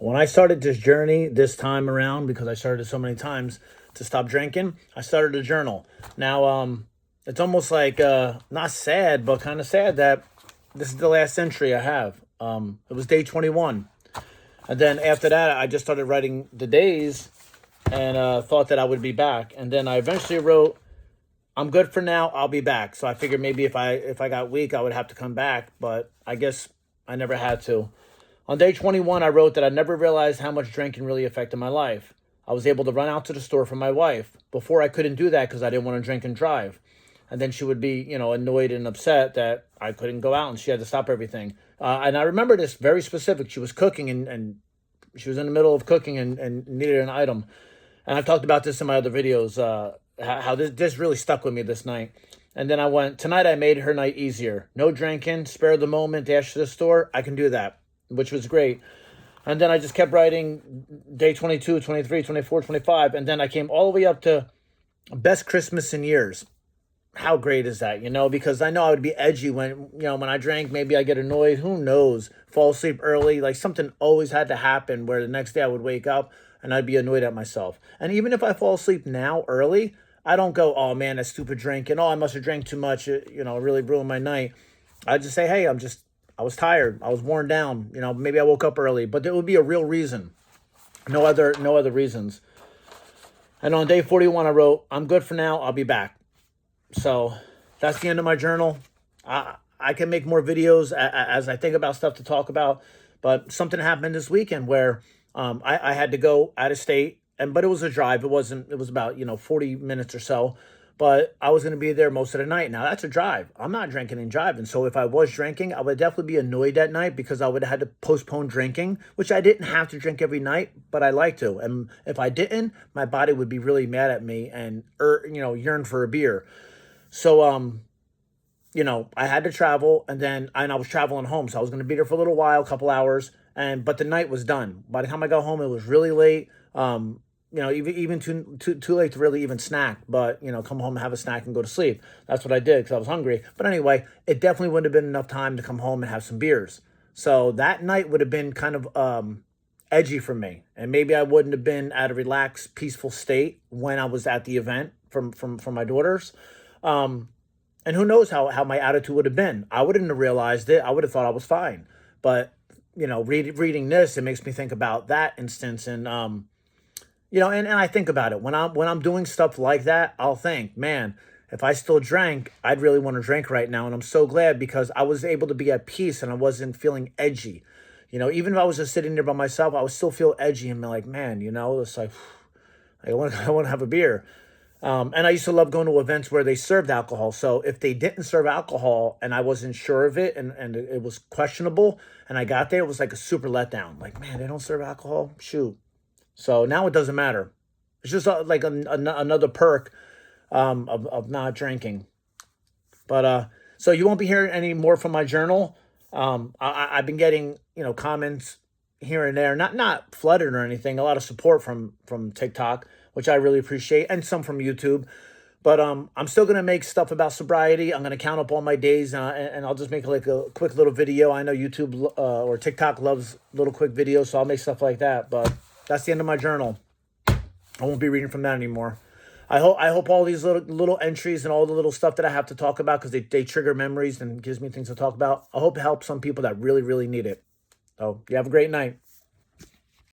When I started this journey this time around, because I started it so many times to stop drinking, I started a journal. Now, it's almost like not sad, but kind of sad that this is the last entry I have. It was day 21, and then after that, I just started writing the days and thought that I would be back, and then I eventually wrote, "I'm good for now. I'll be back." So I figured maybe if I got weak, I would have to come back, but I guess I never had to. On day 21, I wrote that I never realized how much drinking really affected my life. I was able to run out to the store for my wife. Before, I couldn't do that because I didn't want to drink and drive. And then she would be, annoyed and upset that I couldn't go out and she had to stop everything. And I remember this very specific. She was cooking and she was in the middle of cooking and needed an item. And I've talked about this in my other videos, how this really stuck with me this night. And then I went, tonight I made her night easier. No drinking, spare the moment, dash to the store. I can do that, which was great. And then I just kept writing day 22, 23, 24, 25. And then I came all the way up to best Christmas in years. How great is that, Because I know I would be edgy when I drank. Maybe I get annoyed. Who knows? Fall asleep early. Like something always had to happen where the next day I would wake up and I'd be annoyed at myself. And even if I fall asleep now early, I don't go, oh man, that stupid drinking. Oh, I must have drank too much. It really ruined my night. I just say, hey, I was tired. I was worn down. Maybe I woke up early, but there would be a real reason. No other reasons. And on day 41, I wrote, I'm good for now. I'll be back. So that's the end of my journal. I can make more videos as I think about stuff to talk about, but something happened this weekend where I had to go out of state, but it was a drive. It was about 40 minutes or so, but I was going to be there most of the night. Now that's a drive. I'm not drinking and driving. So if I was drinking, I would definitely be annoyed that night because I would have had to postpone drinking, which I didn't have to drink every night, but I like to. And if I didn't, my body would be really mad at me and yearn for a beer. So I had to travel, and I was traveling home, so I was going to be there for a little while, a couple hours, but the night was done. By the time I got home, it was really late. Even too late to really even snack, but come home, have a snack, and go to sleep. That's what I did because I was hungry. But anyway, it definitely wouldn't have been enough time to come home and have some beers. So that night would have been kind of edgy for me, and maybe I wouldn't have been at a relaxed, peaceful state when I was at the event from my daughters. And who knows how my attitude would have been. I wouldn't have realized it. I would have thought I was fine. But, reading this, it makes me think about that instance. And, and I think about it. When I'm doing stuff like that, I'll think, man, if I still drank, I'd really want to drink right now. And I'm so glad because I was able to be at peace and I wasn't feeling edgy. Even if I was just sitting there by myself, I would still feel edgy and be like, man, it's like, I want to have a beer. And I used to love going to events where they served alcohol. So if they didn't serve alcohol and I wasn't sure of it and it was questionable and I got there, it was like a super letdown. Like, man, they don't serve alcohol? Shoot. So now it doesn't matter. It's just like another perk of not drinking. But so you won't be hearing any more from my journal. I've been getting, comments here and there, not flooded or anything, a lot of support from TikTok, which I really appreciate, and some from YouTube. But I'm still gonna make stuff about sobriety. I'm gonna count up all my days, and I'll just make like a quick little video. I know YouTube or TikTok loves little quick videos, so I'll make stuff like that. But that's the end of my journal. I won't be reading from that anymore. I hope all these little entries and all the little stuff that I have to talk about because they trigger memories and gives me things to talk about. I hope it helps some people that really really need it. So you have a great night.